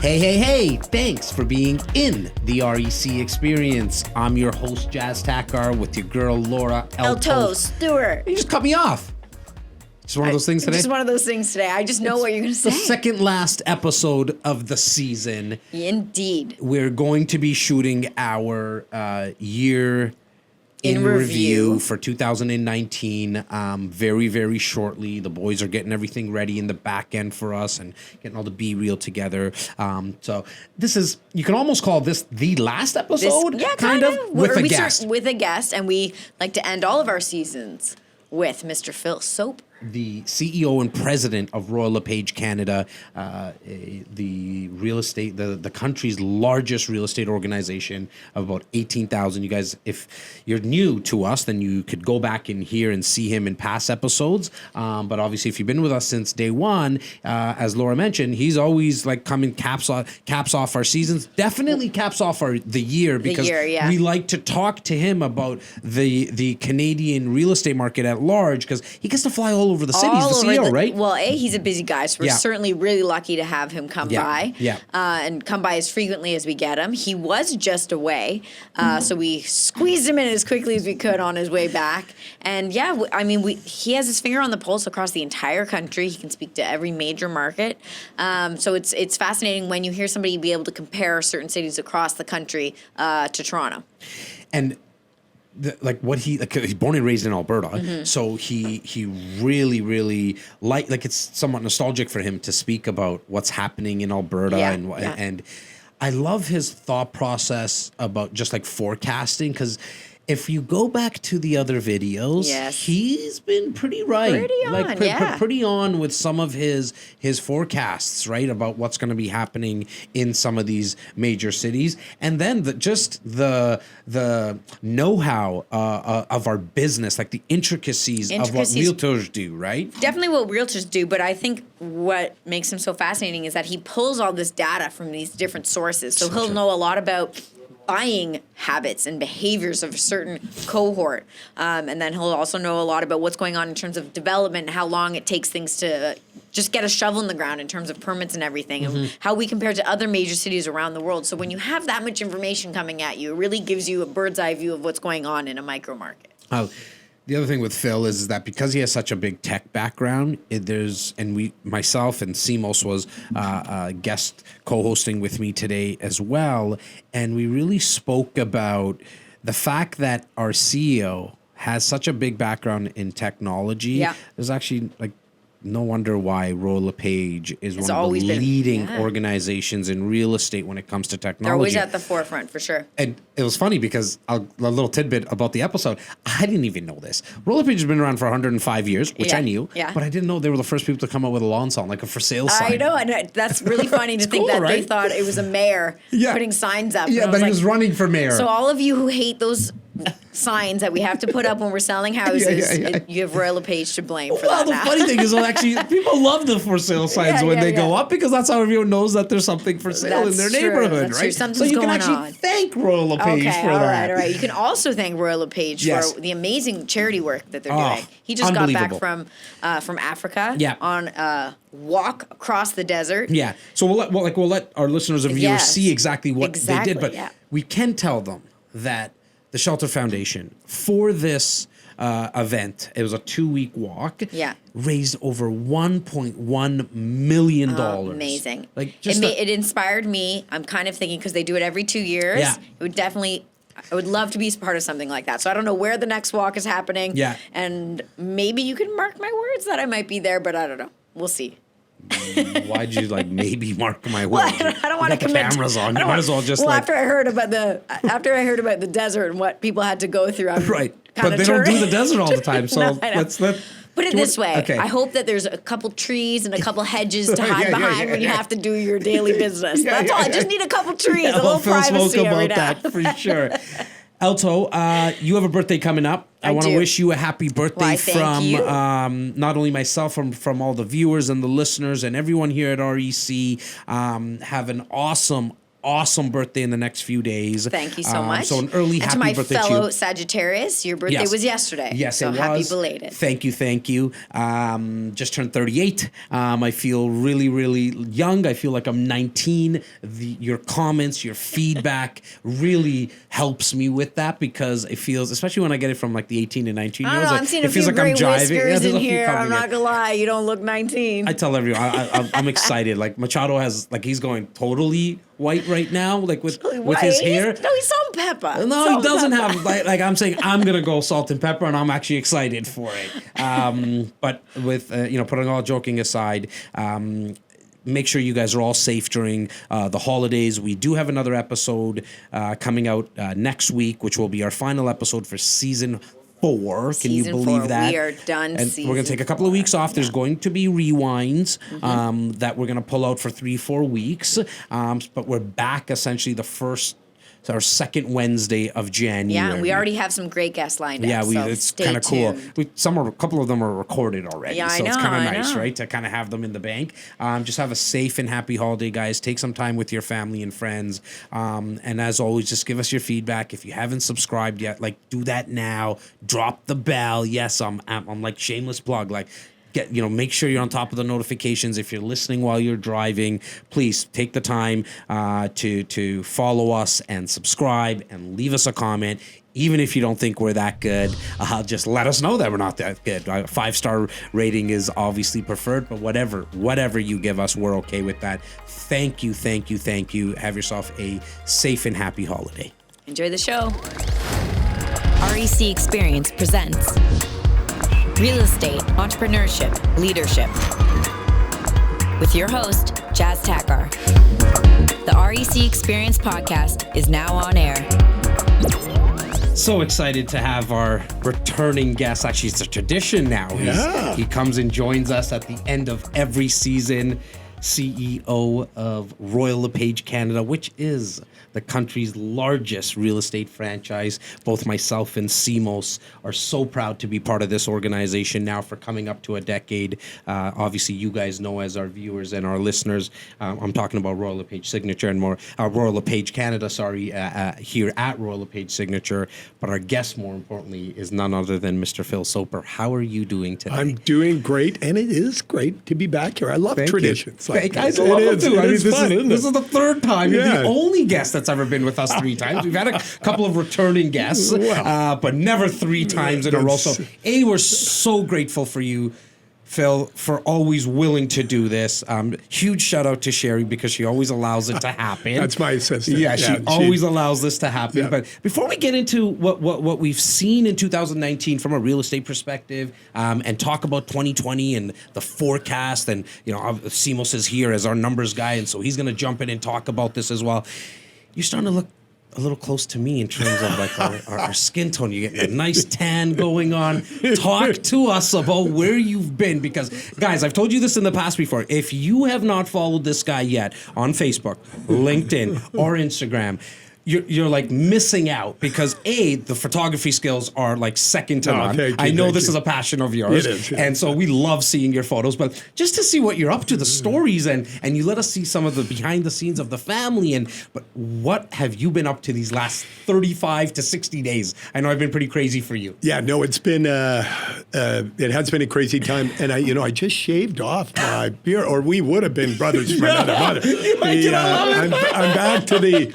Hey, thanks for being in the REC experience. I'm your host, Jas Takhar, with your girl, Laura Stewart. You just cut me off. Just one of those things today? Just one of those things today. I just know what you're going to say. The second last episode of the season. Indeed. We're going to be shooting our year in review for 2019 very, very shortly. The boys are getting everything ready in the back end for us and getting all the B-reel together. So this is, you can almost call this the last episode, kind of with a guest. With a guest, and we like to end all of our seasons with Mr. Phil Soper, the CEO and president of Royal LePage Canada, the real estate, the country's largest real estate organization of about 18,000. You guys, if you're new to us, then you could go back and hear and see him in past episodes. But obviously, if you've been with us since day one, as Laura mentioned, he's always like coming caps off our seasons. Definitely caps off the year, because we like to talk to him about the Canadian real estate market at large, because he gets to fly all over the city. He's the CEO, right? Well, he's a busy guy, so we're certainly really lucky to have him come by. And come by as frequently as we get him. He was just away, so we squeezed him in as quickly as we could on his way back. And he has his finger on the pulse across the entire country. He can speak to every major market. So it's fascinating when you hear somebody be able to compare certain cities across the country to Toronto. And he's born and raised in Alberta, so he really it's somewhat nostalgic for him to speak about what's happening in Alberta, and I love his thought process about just like forecasting, because if you go back to the other videos, he's been pretty right. Pretty on with some of his forecasts, right, about what's going to be happening in some of these major cities. And then the know-how of our business, like the intricacies of what realtors do, right? Definitely what realtors do, but I think what makes him so fascinating is that he pulls all this data from these different sources. So he'll know a lot about buying habits and behaviors of a certain cohort. And then he'll also know a lot about what's going on in terms of development and how long it takes things to just get a shovel in the ground in terms of permits and everything, and how we compare to other major cities around the world. So when you have that much information coming at you, it really gives you a bird's eye view of what's going on in a micro market. The other thing with Phil is that because he has such a big tech background, myself and Simos was guest co-hosting with me today as well, and we really spoke about the fact that our CEO has such a big background in technology. Yeah. There's actually no wonder why Royal LePage is one of the leading organizations in real estate when it comes to technology. They're always at the forefront, for sure. And it was funny because a little tidbit about the episode, I didn't even know this. Royal LePage has been around for 105 years, which I knew, but I didn't know they were the first people to come up with a lawn sign, like a for sale sign. I know, and that's really funny to think that they thought it was a mayor putting signs up. Yeah, but he was running for mayor. So all of you who hate those signs that we have to put up when we're selling houses, you have Royal LePage to blame for that. Well, the funny thing is, actually, people love the for sale signs when they go up, because that's how everyone knows that there's something for sale in their neighborhood, right? True. So you can actually thank Royal LePage for that. All right. You can also thank Royal LePage for the amazing charity work that they're doing. He just got back from Africa on a walk across the desert. Yeah. So we'll let our listeners and viewers see exactly what they did, but we can tell them that the Shelter Foundation, for this event, it was a 2-week walk, raised over $1.1 million. Amazing. It inspired me. I'm kind of thinking, because they do it every 2 years, I would love to be part of something like that. So I don't know where the next walk is happening. Yeah. And maybe you can mark my words that I might be there, but I don't know. We'll see. Why'd you maybe mark my words? Well, I don't want to commit. Cameras on. You might as well just after I heard about the desert and what people had to go through, I'm but they don't do the desert all the time. So let's put it this way. Okay. I hope that there's a couple trees and a couple hedges to hide behind when you have to do your daily business. That's all. I just need a couple trees, a little privacy every now. That for sure. Elto, you have a birthday coming up. I want to wish you a happy birthday from not only myself, from all the viewers and the listeners and everyone here at REC. Have an awesome awesome birthday in the next few days. Thank you so much. So an early and happy to my birthday to fellow you. Sagittarius, your birthday was yesterday. Yes, so it was. Happy belated. Thank you. Just turned 38. I feel really, really young. I feel like I'm 19. Your comments, your feedback really helps me with that because it feels, especially when I get it from like the 18 and 19 year olds, I'm seeing a few great whiskers in here. I'm not gonna lie, you don't look 19. I tell everyone, I'm excited. Like Machado has, like he's going totally white right now, like with his hair. He's salt and pepper. No, he doesn't have like I'm saying I'm gonna go salt and pepper, and I'm actually excited for it. But with putting all joking aside. Make sure you guys are all safe during the holidays. We do have another episode coming out next week, which will be our final episode for season 4. Can you believe that? We are done. And we're going to take a couple of weeks off. There's going to be rewinds that we're going to pull out for 3-4 weeks. But we're back essentially our second Wednesday of January. Yeah, we already have some great guests lined up. Yeah, it's kind of cool. A couple of them are recorded already. Yeah, so it's kind of nice, right? To kind of have them in the bank. Just have a safe and happy holiday, guys. Take some time with your family and friends. And as always, just give us your feedback. If you haven't subscribed yet, do that now. Drop the bell. Yes, I'm like shameless plug. Make sure you're on top of the notifications. If you're listening while you're driving, please take the time to follow us and subscribe and leave us a comment. Even if you don't think we're that good, just let us know that we're not that good. 5-star rating is obviously preferred, but whatever you give us, we're okay with that. Thank you. Have yourself a safe and happy holiday. Enjoy the show. REC Experience presents Real Estate, Entrepreneurship, Leadership with your host, Jas Takhar. The REC Experience podcast is now on air. So excited to have our returning guest. Actually, it's a tradition now. Yeah. He comes and joins us at the end of every season. CEO of Royal LePage Canada, which is the country's largest real estate franchise. Both myself and Simos are so proud to be part of this organization now for coming up to a decade. Obviously, you guys know as our viewers and our listeners, I'm talking about Royal LePage Signature and more, Royal LePage Canada, here at Royal LePage Signature. But our guest, more importantly, is none other than Mr. Phil Soper. How are you doing today? I'm doing great, and it is great to be back here. I love traditions. Guys, love them too. This is the third time. Yeah. You're the only guest that's ever been with us 3 times. We've had a couple of returning guests, but never 3 times in a row. So, we're so grateful for you, Phil, for always willing to do this. Huge shout out to Sherry because she always allows it to happen. That's my assistant. Yeah, she always allows this to happen. Yeah. But before we get into what we've seen in 2019 from a real estate perspective, and talk about 2020 and the forecast, and Simos is here as our numbers guy, and so he's going to jump in and talk about this as well. You're starting to look a little close to me in terms of our skin tone. You're getting a nice tan going on. Talk to us about where you've been, because guys, I've told you this in the past before. If you have not followed this guy yet on Facebook, LinkedIn, or Instagram, you're missing out because the photography skills are second to none. I know this is a passion of yours. It is, yeah. And so we love seeing your photos, but just to see what you're up to, the stories, and you let us see some of the behind the scenes of the family. But what have you been up to these last 35 to 60 days? I know I've been pretty crazy for you. Yeah, no, it's been it has been a crazy time, and I just shaved off my beard, or we would have been brothers from another mother. I'm back to the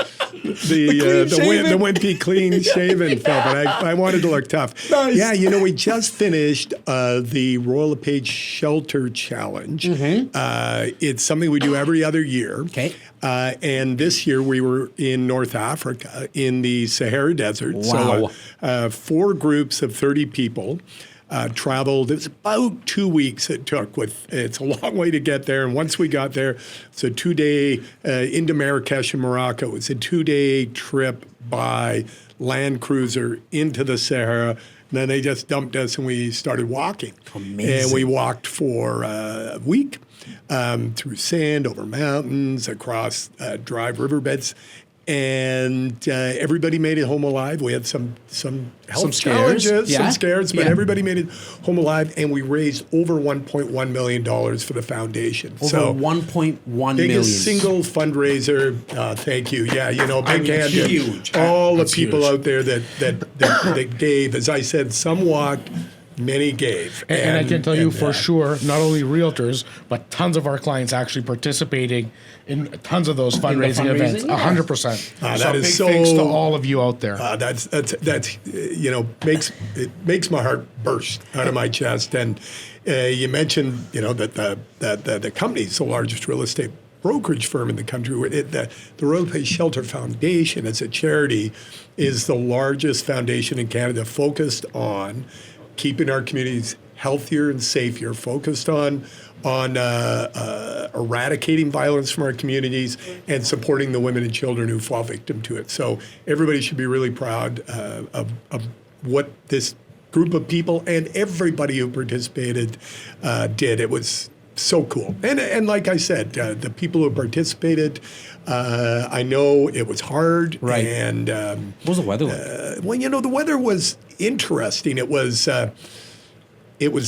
wimpy clean shaven stuff, and I wanted to look tough. Nice. Yeah, we just finished the Royal LePage Shelter Challenge. Mm-hmm. It's something we do every other year. Okay. And this year we were in North Africa in the Sahara Desert. Wow. So 4 groups of 30 people. Traveled. It was about 2 weeks it took. It's a long way to get there. And once we got there, it's a 2-day into Marrakesh in Morocco. It's a 2-day trip by land cruiser into the Sahara. And then they just dumped us and we started walking. Amazing. And we walked for a week through sand, over mountains, across dry riverbeds. And everybody made it home alive. We had some health challenges, some scares, but everybody made it home alive. And we raised over $1.1 million for the foundation. Over $1.1 million. Biggest single fundraiser. Thank you. Yeah, big hand to all the people out there that gave. As I said, some walked. Many gave. And I can tell you for sure, not only realtors, but tons of our clients actually participating in tons of those fundraising events. 100%. That is so big thanks to all of you out there. That's makes my heart burst out of my chest. And you mentioned, that the company's the largest real estate brokerage firm in the country. The Royal LePage Shelter Foundation as a charity is the largest foundation in Canada focused on keeping our communities healthier and safer, focused on eradicating violence from our communities and supporting the women and children who fall victim to it. So everybody should be really proud of what this group of people and everybody who participated did. It was so cool. And like I said, the people who participated, I know it was hard. Right. And what was the weather like? Well, the weather was interesting. It was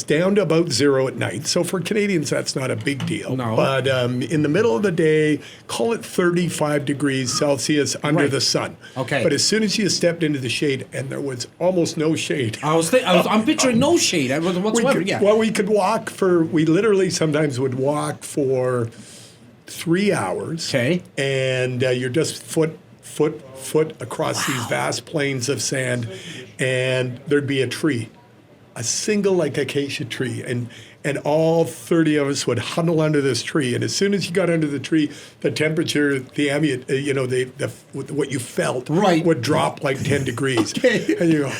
down to about 0 at night. So for Canadians, that's not a big deal. No. But in the middle of the day, call it 35 degrees Celsius under the sun. Okay. But as soon as you stepped into the shade, and there was almost no shade. I'm picturing no shade whatsoever. We could walk we literally sometimes would walk for 3 hours. Okay. And you're just foot across these vast plains of sand, and there'd be a tree, a single acacia tree, and all 30 of us would huddle under this tree. And as soon as you got under the tree, the temperature, the ambient, what you felt would drop like 10 degrees. Okay. And you go,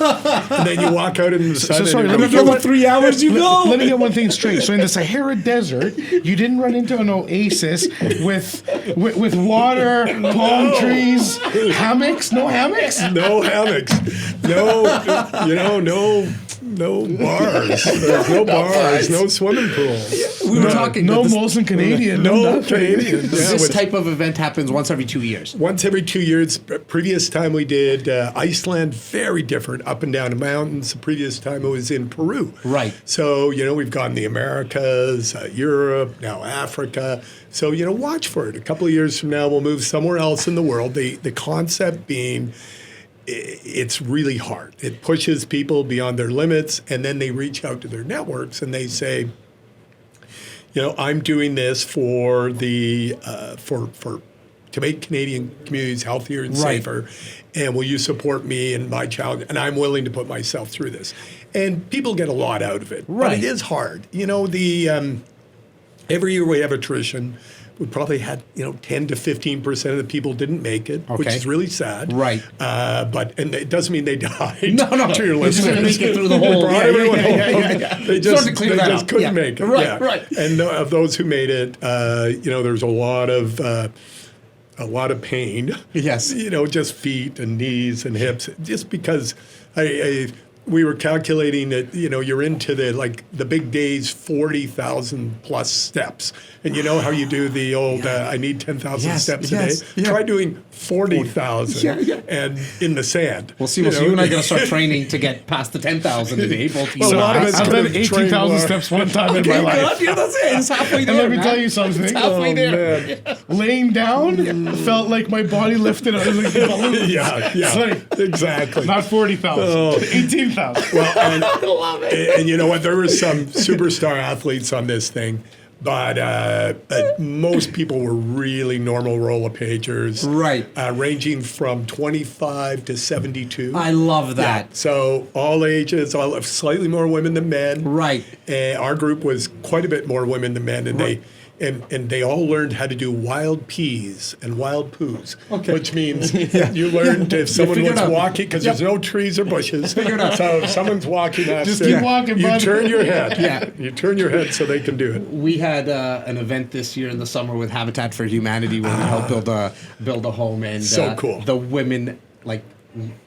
and then you walk out into the sun. Sorry, let me get what 3 hours you go. Let me get one thing straight. So in the Sahara Desert, you didn't run into an oasis with water, palm trees, hammocks? No hammocks? No hammocks. No bars. There's no bars. No swimming pools. We were talking. No Molson Canadian. No Canadian. This type of event happens once every 2 years. Once every 2 years. Previous time we did Iceland, very different, up and down the mountains. The previous time it was in Peru. Right. So, we've gone the Americas, Europe, now Africa. So, watch for it. A couple of years from now, we'll move somewhere else in the world. The concept being, it's really hard. It pushes people beyond their limits, and then they reach out to their networks and they say, I'm doing this for to make Canadian communities healthier and safer, and will you support me and my child? And I'm willing to put myself through this. And people get a lot out of it, but it is hard. Every year we have attrition. We probably had, 10 to 15% of the people didn't make it, which is really sad. Right. And it doesn't mean they died. No. To your Just listeners. make it through the whole. They just couldn't make it. Right. And of those who made it, there's a lot of pain. Yes. Just feet and knees and hips, just because we were calculating that, you're into the big days, 40,000 plus steps. And you know how you do the old, I need 10,000 steps a day? Yeah. Try doing 40,000 and in the sand. Well, see, you and I got to start training to get past the 10,000 a day. Well, a lot of us I've done 18,000 steps one time in my life. Yeah, that's it. It's halfway there. And let me tell you something. It's halfway there. Laying down felt like my body lifted out of the balloon. Yeah, exactly. Not 40,000, 18,000. Well, I love it. And you know what? There were some superstar athletes on this thing. But most people were really normal Royal LePagers. Right. Ranging from 25 to 72. I love that. Yeah. So all ages, slightly more women than men. Right. Our group was quite a bit more women than men, and they all learned how to do wild peas and wild poos, which means you learned if someone was walking, because there's no trees or bushes. So if somene's walking after, just keep walking, you turn your head. You turn your head so they can do it. We had an event this year in the summer with Habitat for Humanity where we helped build a home, and so cool. The women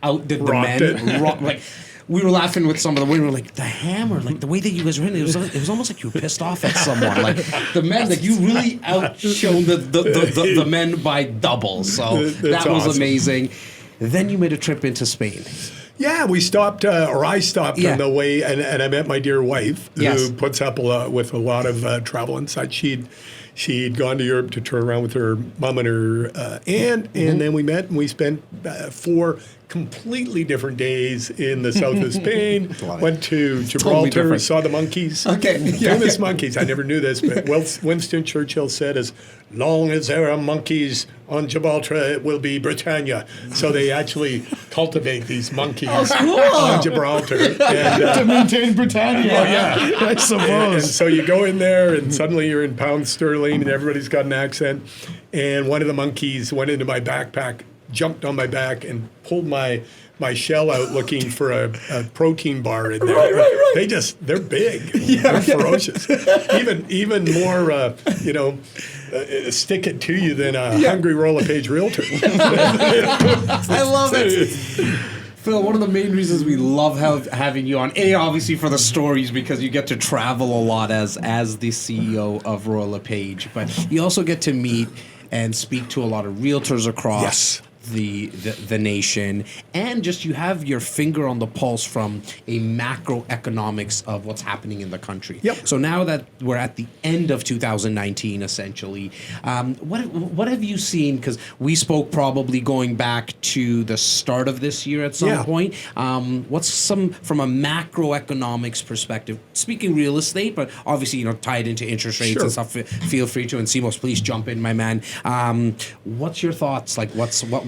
outdid the men. we were laughing with some of the women. We were like, the hammer, like the way that you guys were in it was almost like you were pissed off at someone. Like the men, like you really outshone the men by double. So that was awesome. Amazing. Then you made a trip into Spain. Yeah, we stopped, I stopped on the way, and I met my dear wife, who puts up with a lot of travel and such. She'd gone to Europe to tour around with her mom and her aunt, and then we met and we spent 4 completely different days in the south of Spain. Went to Gibraltar, totally saw the monkeys. Famous monkeys. I never knew this, but Winston Churchill said, as long as there are monkeys on Gibraltar, it will be Britannia. So they actually cultivate these monkeys on Gibraltar. And, to maintain Britannia. Oh, yeah. I suppose. And so you go in there, and suddenly you're in pound sterling, and everybody's got an accent. And one of the monkeys went into my backpack, jumped on my back, and pulled my shell out looking for a protein bar in there. Right. They're big. They're ferocious. Even more, stick it to you than a hungry Royal LePage realtor. I love it. Phil, one of the main reasons we love having you on, obviously for the stories, because you get to travel a lot as the CEO of Royal LePage, but you also get to meet and speak to a lot of realtors across the nation, and just you have your finger on the pulse from a macroeconomics of what's happening in the country. So now that we're at the end of 2019, essentially, what have you seen? Because we spoke probably going back to the start of this year at some point. What's some from a macroeconomics perspective? Speaking real estate, but obviously tied into interest rates and stuff. Feel free to, and Simos, please jump in, my man. What's your thoughts? Like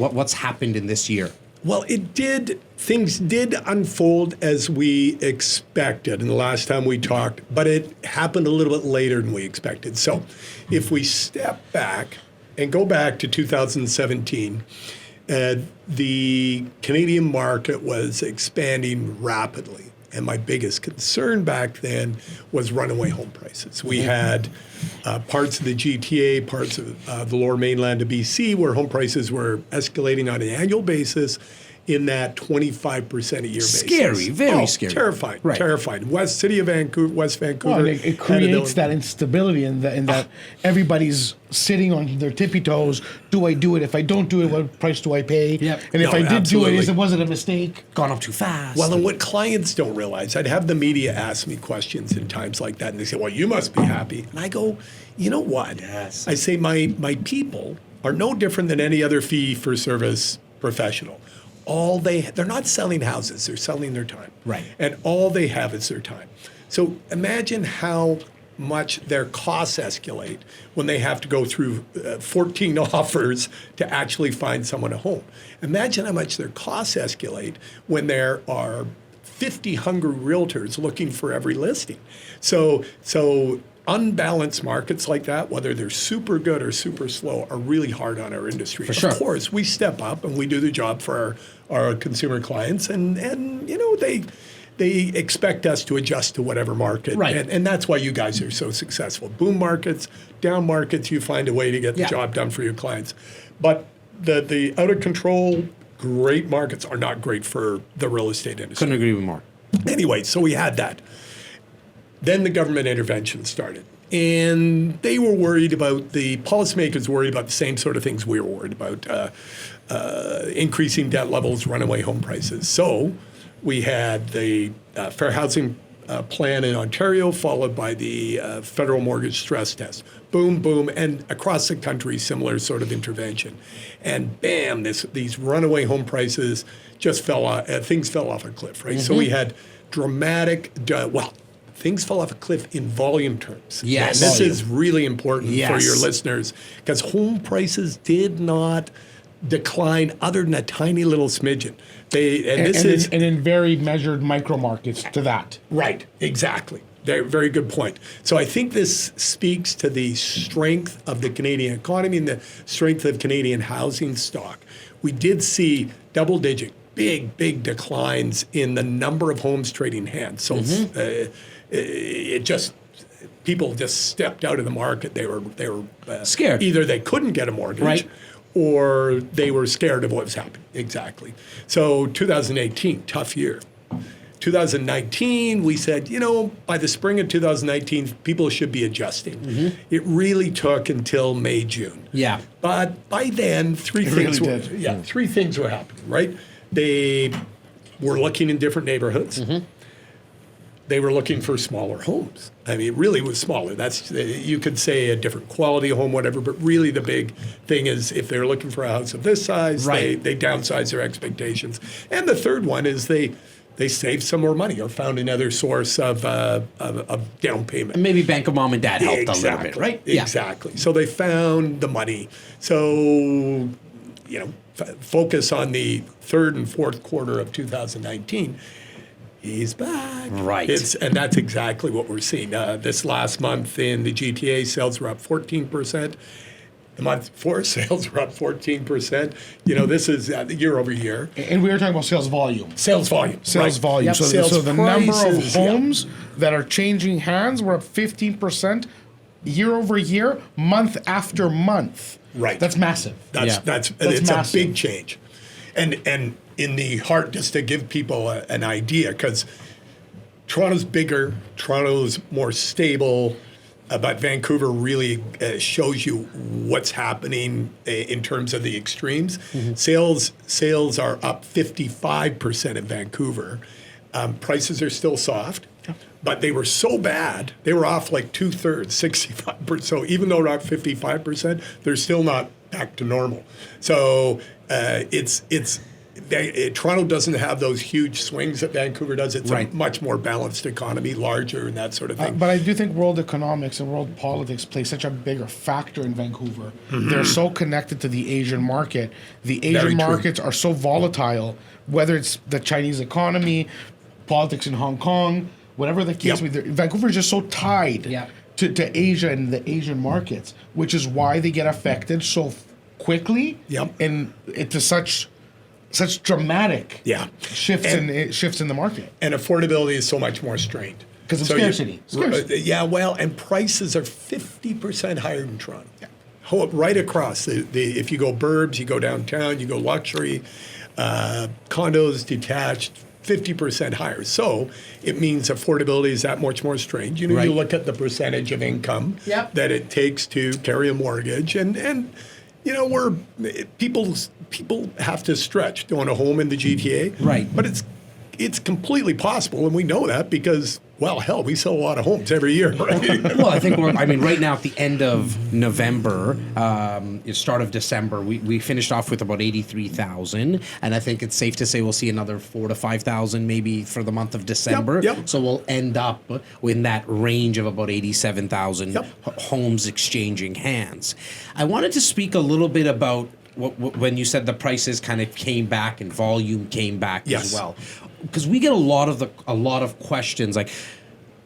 what's happened in this year? Well, things did unfold as we expected in the last time we talked, but it happened a little bit later than we expected. So if we step back and go back to 2017, the Canadian market was expanding rapidly. And my biggest concern back then was runaway home prices. We had parts of the GTA, parts of the lower mainland of BC, where home prices were escalating on an annual basis in that 25% a year basis. Scary, very scary. Terrifying, terrifying. West Vancouver. Well, it creates that instability in that everybody's sitting on their tippy toes. Do I do it? If I don't do it, what price do I pay? And if I did do it, was it a mistake? Gone up too fast. Well, and what clients don't realize, I'd have the media ask me questions in times like that, and they say, well, you must be happy. And I go, you know what? I say, my people are no different than any other fee-for-service professional. They're not selling houses, they're selling their time. And all they have is their time. So imagine how much their costs escalate when they have to go through 14 offers to actually find someone a home. Imagine how much their costs escalate when there are 50 hungry realtors looking for every listing. So unbalanced markets like that, whether they're super good or super slow, are really hard on our industry. Of course, we step up and we do the job for our consumer clients, and they expect us to adjust to whatever market. And that's why you guys are so successful. Boom markets, down markets, you find a way to get the job done for your clients. But the out of control, great markets are not great for the real estate industry. Couldn't agree with more. Anyway, so we had that. Then the government intervention started. And they were worried about, the policymakers worried about the same sort of things we were worried about, increasing debt levels, runaway home prices. So we had the Fair Housing Plan in Ontario, followed by the federal mortgage stress test. Boom, boom, and across the country, similar sort of intervention. And bam, these runaway home prices just things fell off a cliff, right? So we had dramatic, things fell off a cliff in volume terms. Yes. And this is really important for your listeners, because home prices did not decline other than a tiny little smidgen. And in very measured micro markets to that. Right, exactly. Very good point. So I think this speaks to the strength of the Canadian economy and the strength of Canadian housing stock. We did see double-digit, big declines in the number of homes trading hands. So people just stepped out of the market. They were scared. Either they couldn't get a mortgage, or they were scared of what was happening. Exactly. So 2018, tough year. 2019, we said, by the spring of 2019, people should be adjusting. Mm-hmm. It really took until May, June. Yeah. But by then, three things were happening, right? They were looking in different neighborhoods. Mm-hmm. They were looking for smaller homes. I mean, it really was smaller. You could say a different quality home, whatever, but really the big thing is if they're looking for a house of this size, they downsize their expectations. And the third one is they saved some more money or found another source of down payment. And maybe Bank of Mom and Dad helped a little bit, right? Exactly. Yeah. So they found the money. So, focus on the third and fourth quarter of 2019. He's back. Right. And that's exactly what we're seeing. This last month in the GTA, sales were up 14%. The month before, sales were up 14%. This is year over year. And we were talking about sales volume. Sales volume. Yep. So the number of homes that are changing hands were up 15% year over year, month after month. Right. That's massive. It's massive. A big change. And in the heart, just to give people an idea, because Toronto's bigger, Toronto's more stable, but Vancouver really shows you what's happening in terms of the extremes. Mm-hmm. Sales are up 55% in Vancouver. Prices are still soft, but they were so bad, they were off like 2/3, 65%. So even though they're up 55%, they're still not back to normal. So Toronto doesn't have those huge swings that Vancouver does. It's a much more balanced economy, larger and that sort of thing. But I do think world economics and world politics play such a bigger factor in Vancouver. Mm-hmm. They're so connected to the Asian market. The Asian markets are so volatile, whether it's the Chinese economy, politics in Hong Kong, whatever the case may be. Vancouver is just so tied to Asia and the Asian markets, which is why they get affected so quickly and to such dramatic shifts in the market. And affordability is so much more strained. Because of scarcity. And prices are 50% higher in Toronto. Yeah. Right across. If you go burbs, you go downtown, you go luxury, condos, detached, 50% higher. So it means affordability is that much more strained. You look at the percentage of income that it takes to carry a mortgage and people have to stretch to own a home in the GTA. Right. But it's completely possible, and we know that because, we sell a lot of homes every year, right? Well, I think right now at the end of November, start of December, we finished off with about 83,000, and I think it's safe to say we'll see another 4,000 to 5,000 maybe for the month of December. Yep. So we'll end up in that range of about 87,000 homes exchanging hands. I wanted to speak a little bit about when you said the prices kind of came back and volume came back as well, because we get a lot of questions like,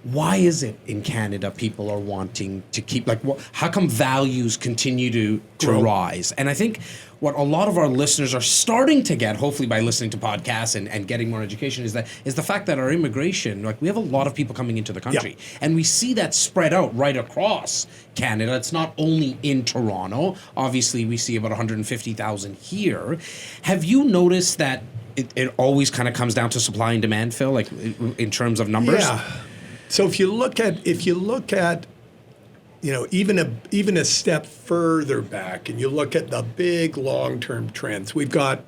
why is it in Canada people are wanting to keep how come values continue to rise? And I think what a lot of our listeners are starting to get, hopefully by listening to podcasts and getting more education, is the fact that our immigration, we have a lot of people coming into the country, and we see that spread out right across Canada. It's not only in Toronto. Obviously, we see about 150,000 here. Have you noticed that it always kind of comes down to supply and demand, Phil, in terms of numbers? Yeah. So if you look at even a step further back, and you look at the big long-term trends, we've got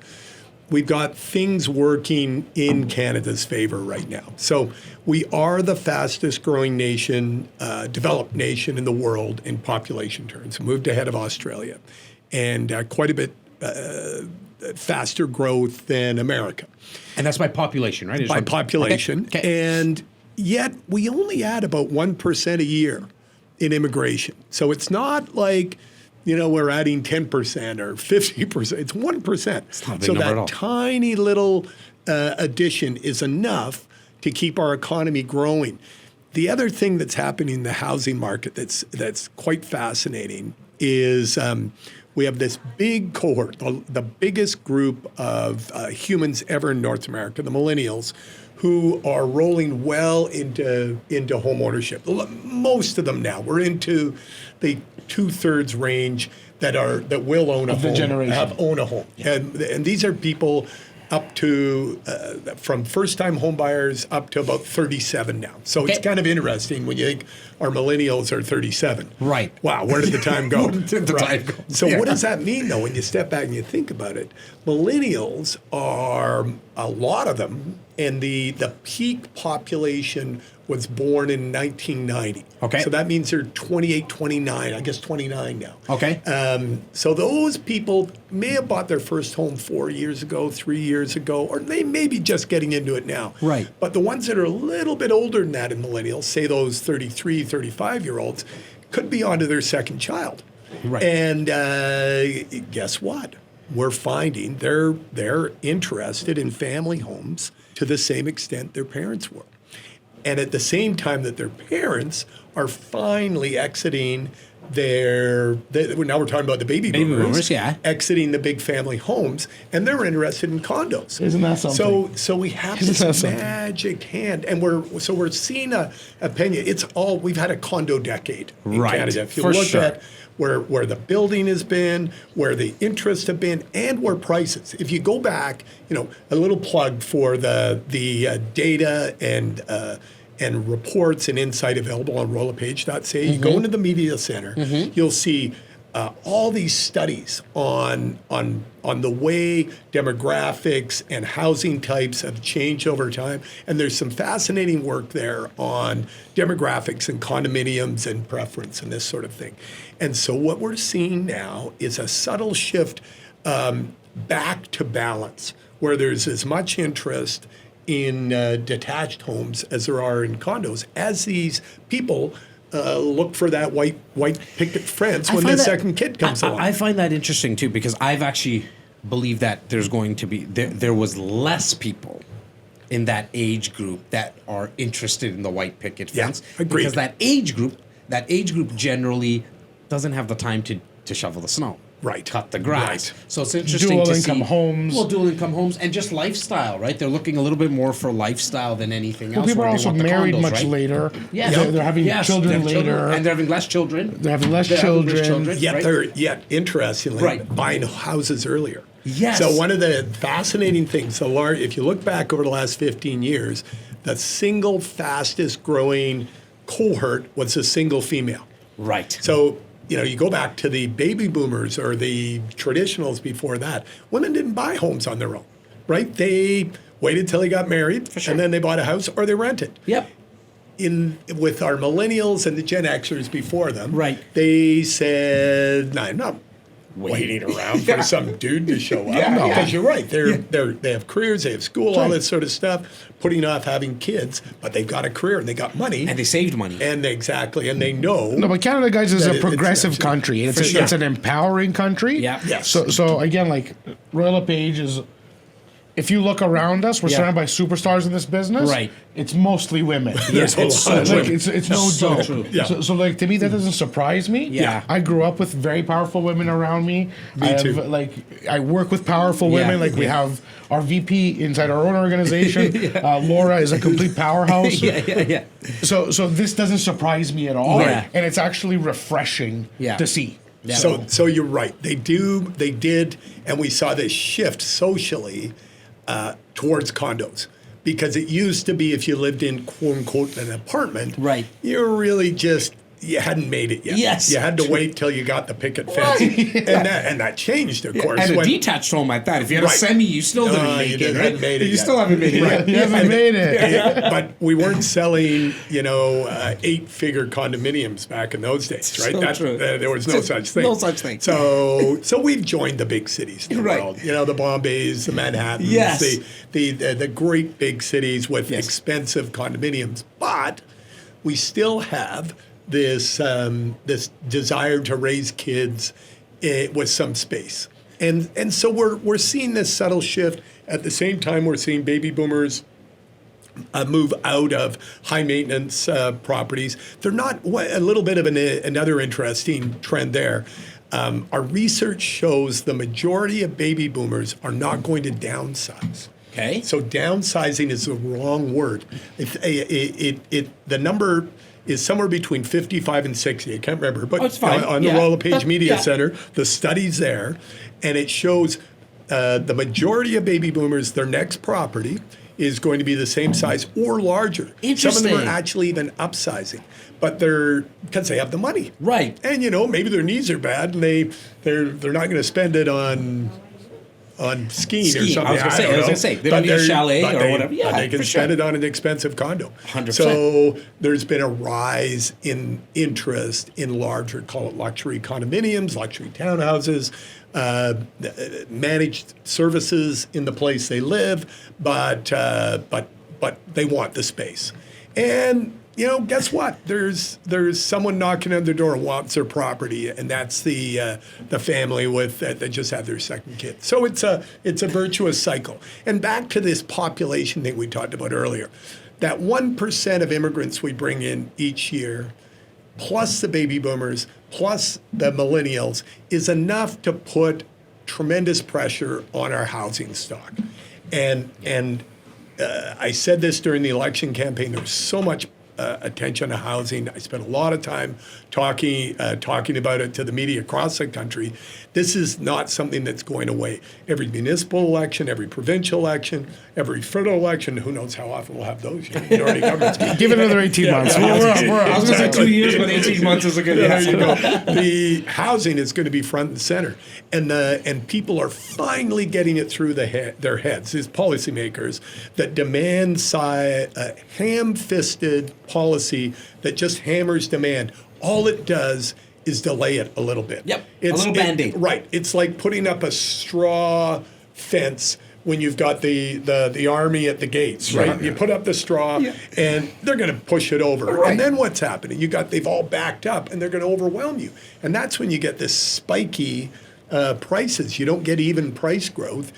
things working in Canada's favor right now. So we are the fastest growing nation, developed nation in the world in population terms. Moved ahead of Australia, and quite a bit faster growth than America. And that's by population, right? By population. Okay. And yet we only add about 1% a year in immigration. So it's not like, we're adding 10% or 50%. It's 1%. It's not a big so number at all. That tiny little addition is enough to keep our economy growing. The other thing that's happening in the housing market that's quite fascinating is we have this big cohort, the biggest group of humans ever in North America, the millennials, who are rolling well into home ownership. Most of them now. We're into the 2/3 range that will own a home. The generation. Own a home. Yeah. And these are people up to from first-time home buyers up to about 37 now. So it's kind of interesting when you think our millennials are 37. Right. Wow, where did the time go? Time go? So what does that mean, though, when you step back and you think about it? Millennials are, a lot of them, and the peak population was born in 1990. Okay. So that means they're 28, 29, I guess 29 now. Okay. So those people may have bought their first home 4 years ago, 3 years ago, or they may be just getting into it now. Right. But the ones that are a little bit older than that in millennials, say those 33, 35-year-olds, could be onto their second child. Right. And guess what? We're finding they're interested in family homes to the same extent their parents were. And at the same time that their parents are finally exiting now we're talking about the baby boomers, exiting the big family homes, and they're interested in condos. Isn't that something? So we have this magic hand, and we're seeing a opinion. We've had a condo decade in Canada. If you look at where the building has been, where the interests have been, and where prices. If you go back, a little plug for the data and reports and insight available on royalllepage.ca. You go into the media center, you'll see all these studies on the way demographics and housing types have changed over time. And there's some fascinating work there on demographics and condominiums and preference and this sort of thing. And so what we're seeing now is a subtle shift back to balance, where there's as much interest in detached homes as there are in condos, as these people look for that white picket fence when the second kid comes along. I find that interesting too, because I've actually believed that there's going to be there was less people in that age group that are interested in the white picket fence. Agreed. Because that age group generally doesn't have the time to shovel the snow. Right. Cut the grass. Right. So it's interesting to see. Dual income homes. And just lifestyle, right? They're looking a little bit more for lifestyle than anything else. People are also married much later. They're having children later. And they're having less children. Yet interestingly, buying houses earlier. Yes. So one of the fascinating things, if you look back over the last 15 years, the single fastest growing cohort was a single female. Right. So you go back to the baby boomers or the traditionals before that. Women didn't buy homes on their own, right? They waited till they got married, and then they bought a house or they rented. Yep. With our millennials and the Gen Xers before them, they said, "No, I'm not waiting around for some dude to show up." Because you're right. They have careers, they have school, all this sort of stuff, putting off having kids, but they've got a career and they got money. And they saved money. And they know. No, but Canada, guys, is a progressive country. It's an empowering country. Yeah. Yes. So again, like Royal LePage is, if you look around us, we're surrounded by superstars in this business. Right. It's mostly women. Yes, it's no joke. True. Yeah. So like, to me, that doesn't surprise me. Yeah. I grew up with very powerful women around me. Me too. I work with powerful women. We have our VP inside our own organization. Laura is a complete powerhouse. So this doesn't surprise me at all. And it's actually refreshing to see. Yeah. So you're right. They did, and we saw this shift socially towards condos. Because it used to be, if you lived in, quote unquote, an apartment, you're really just, you hadn't made it yet. Yes. You had to wait till you got the picket fence. And that changed, of course. And a detached home at that. If you had a semi, you still didn't make it. Hadn't made it you yet. still haven't made it yet. You haven't made it. But we weren't selling, 8-figure condominiums back in those days, right? So true. There was no such thing. No such thing. So we've joined the big cities in the world. The Bombays, the Manhattans, the great big cities with expensive condominiums. But we still have this desire to raise kids with some space. And so we're seeing this subtle shift. At the same time, we're seeing baby boomers move out of high maintenance properties. They're not a little bit of another interesting trend there. Our research shows the majority of baby boomers are not going to downsize. Okay. So downsizing is the wrong word. The number is somewhere between 55 and 60. I can't remember, but it's fine. on the Royal LePage Media Center, the study's there, and it shows the majority of baby boomers, their next property is going to be the same size or larger. Some of them are actually even upsizing, but because they have the money, right? And maybe their knees are bad, and they're not going to spend it on skiing or something. I was going to say they don't need a chalet or whatever. Yeah, they can spend it on an expensive condo. 100%. So there's been a rise in interest in larger, call it luxury condominiums, luxury townhouses, managed services in the place they live, but they want the space. And guess what? There's someone knocking on their door who wants their property, and that's the family that just had their second kid. So it's a virtuous cycle. And back to this population thing we talked about earlier, that 1% of immigrants we bring in each year, plus the baby boomers, plus the millennials, is enough to put tremendous pressure on our housing stock. And I said this during the election campaign. There's so much attention to housing. I spent a lot of time talking about it to the media across the country. This is not something that's going away. Every municipal election, every provincial election, every federal election, who knows how often we'll have those. Minority governments. Give it another 18 months. I was going to say 2 years, but 18 months is a good There you go. The housing is going to be front and center. And people are finally getting it through their heads, these policymakers, that demand ham-fisted policy that just hammers demand. All it does is delay it a little bit. Yep, a little Band-Aid. Right. It's like putting up a straw fence when you've got the army at the gates, right? Yeah. You put up the straw, and they're going to push it over. Right. And then what's happening? They've all backed up, and they're going to overwhelm you. And that's when you get this spiky prices. You don't get even price growth.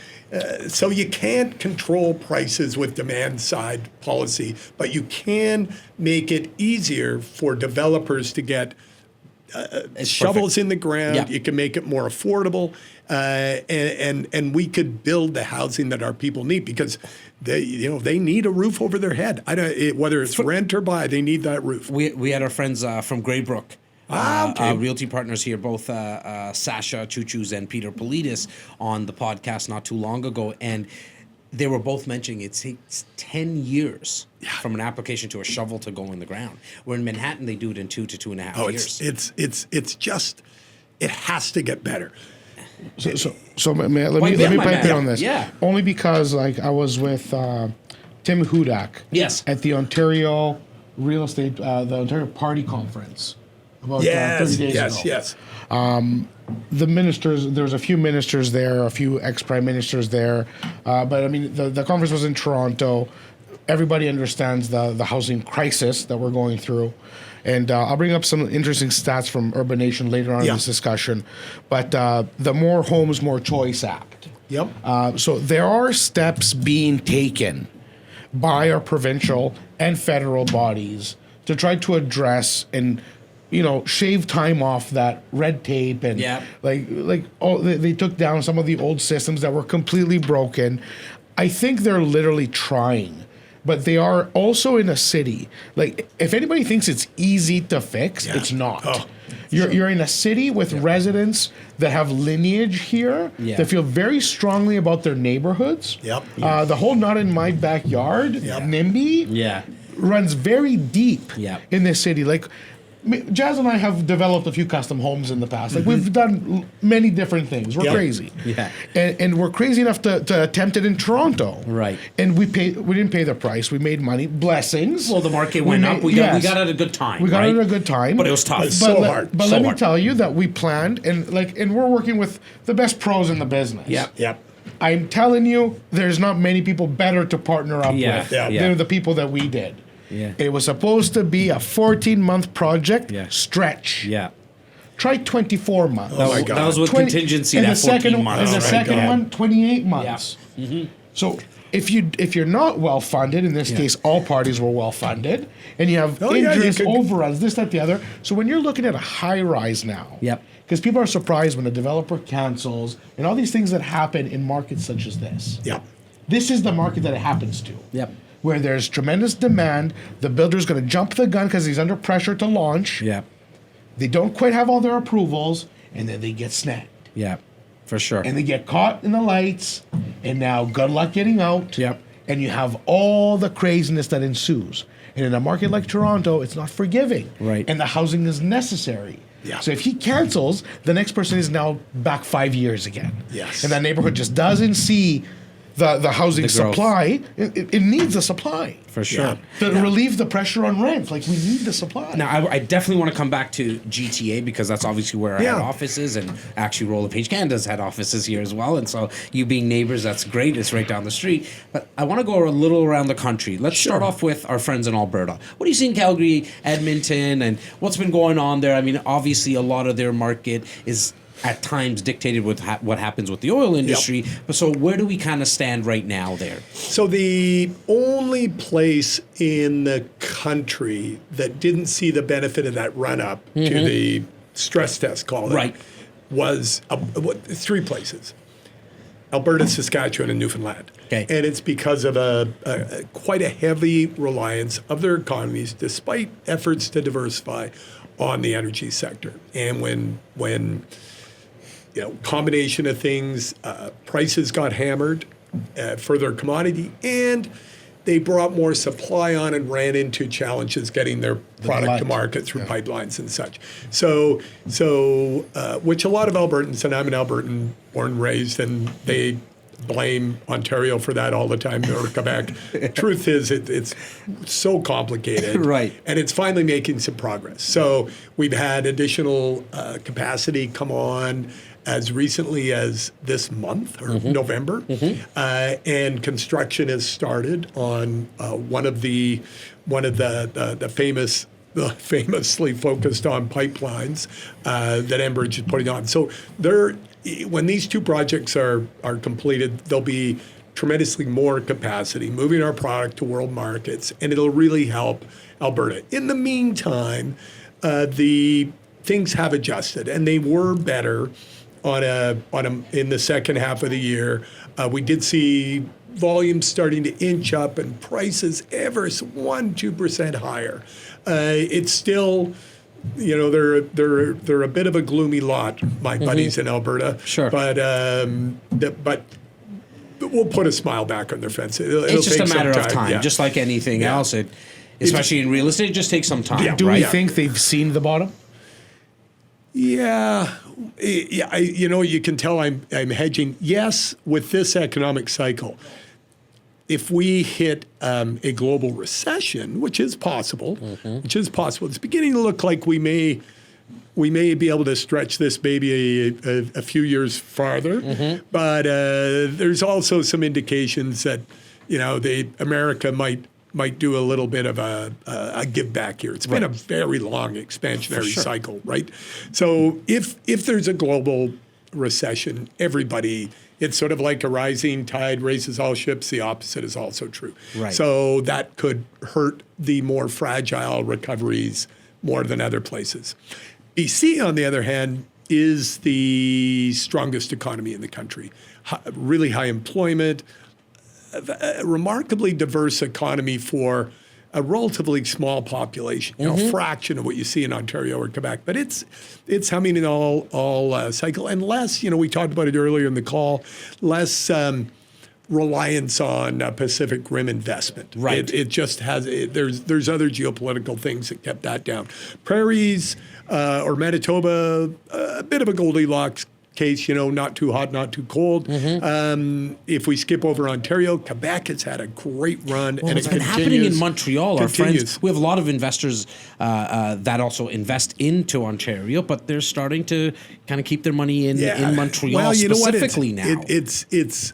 So you can't control prices with demand side policy, but you can make it easier for developers to get shovels in the ground. Yeah. You can make it more affordable, and we could build the housing that our people need, because they need a roof over their head. Whether it's rent or buy, they need that roof. We had our friends from Greybrook. Realty partners here, both Sasha Chuchus and Peter Papailias, on the podcast not too long ago, and they were both mentioning it takes 10 years from an application to a shovel to go in the ground. Where in Manhattan, they do it in 2 to 2.5 years. It's just, it has to get better. So let me pipe in on this. Yeah. Only because I was with Tim Hudak. Yes. At the Ontario Real Estate, the Ontario Party Conference. About 30 days ago. Yes. The ministers, there was a few ministers there, a few ex-prime ministers there. But I mean, the conference was in Toronto. Everybody understands the housing crisis that we're going through. And I'll bring up some interesting stats from Urban Nation later on in this discussion. But the More Homes, More Choice Act. Yep. So there are steps being taken by our provincial and federal bodies to try to address and shave time off that red tape and they took down some of the old systems that were completely broken. I think they're literally trying, but they are also in a city. Like, if anybody thinks it's easy to fix, it's not. Oh, you're in a city with residents that have lineage here, that feel very strongly about their neighborhoods. The whole Not In My Backyard, NIMBY, runs very deep in this city. Like, Jas and I have developed a few custom homes in the past. Like, we've done many different things. We're crazy. Yeah. And we're crazy enough to attempt it in Toronto. Right. And we didn't pay the price. We made money. Blessings. Well, the market went up. We got it at a good time. We got it at a good time. But it was tough. It's so hard. But let me tell you that we planned and we're working with the best pros in the business. Yep. I'm telling you, there's not many people better to partner up with than the people that we did. Yeah. It was supposed to be a 14-month project stretch. Yeah. Try 24 months. Oh my God. That was with contingency, that 14 months. And the second one, 28 months. Yeah. Mm-hmm. So if you're not well-funded, in this case, all parties were well-funded, and you have interest, overruns, this, that, the other. So when you're looking at a high-rise now, because people are surprised when a developer cancels, and all these things that happen in markets such as this. This is the market that it happens to. Where there's tremendous demand, the builder's going to jump the gun because he's under pressure to launch. They don't quite have all their approvals, and then they get snagged. For sure. And they get caught in the lights, and now good luck getting out. Yep. And you have all the craziness that ensues. And in a market like Toronto, it's not forgiving. Right. And the housing is necessary. Yeah. So if he cancels, the next person is now back 5 years again. Yes. And that neighborhood just doesn't see the housing supply. It needs the supply. For sure. To relieve the pressure on rent. Like, we need the supply. Now, I definitely want to come back to GTA because that's obviously where our head office is, and actually Royal LePage Canada's head office is here as well. And so you being neighbors, that's great. It's right down the street. But I want to go a little around the country. Let's start off with our friends in Alberta. What do you see in Calgary, Edmonton, and what's been going on there? I mean, obviously a lot of their market is at times dictated with what happens with the oil industry. But so where do we kind of stand right now there? So the only place in the country that didn't see the benefit of that run-up to the stress test, call it, was 3 places. Alberta, Saskatchewan, and Newfoundland. Okay. And it's because of quite a heavy reliance of their economies, despite efforts to diversify, on the energy sector. And when combination of things, prices got hammered for their commodity, and they brought more supply on and ran into challenges getting their product to market through pipelines and such. So which a lot of Albertans, and I'm an Albertan born and raised, and they blame Ontario for that all the time, or Quebec. Truth is, it's so complicated. Right. And it's finally making some progress. So we've had additional capacity come on as recently as this month or November, and construction has started on one of the famously focused on pipelines that Enbridge is putting on. So when these 2 projects are completed, there'll be tremendously more capacity, moving our product to world markets, and it'll really help Alberta. In the meantime, the things have adjusted, and they were better in the second half of the year. We did see volumes starting to inch up and prices ever 1-2% higher. It's still, they're a bit of a gloomy lot, my buddies in Alberta. Sure. But we'll put a smile back on their face. It's just a matter of time, just like anything else. Especially in real estate, it just takes some time. Do we think they've seen the bottom? Yeah, you can tell I'm hedging. Yes, with this economic cycle, if we hit a global recession, which is possible, it's beginning to look like we may be able to stretch this baby a few years farther. But there's also some indications that America might do a little bit of a give back here. It's been a very long expansionary cycle, right? So if there's a global recession, it's sort of like a rising tide raises all ships. The opposite is also true. Right. So that could hurt the more fragile recoveries more than other places. BC, on the other hand, is the strongest economy in the country. Really high employment, a remarkably diverse economy for a relatively small population, a fraction of what you see in Ontario or Quebec. But it's humming in all cycle, and less, we talked about it earlier in the call, less reliance on Pacific Rim investment. Right. It just has, there's other geopolitical things that kept that down. Prairies or Manitoba, a bit of a Goldilocks case, not too hot, not too cold. If we skip over Ontario, Quebec has had a great run, and it's been happening in Montreal. Our friends, we have a lot of investors that also invest into Ontario, but they're starting to kind of keep their money in Montreal specifically now. It's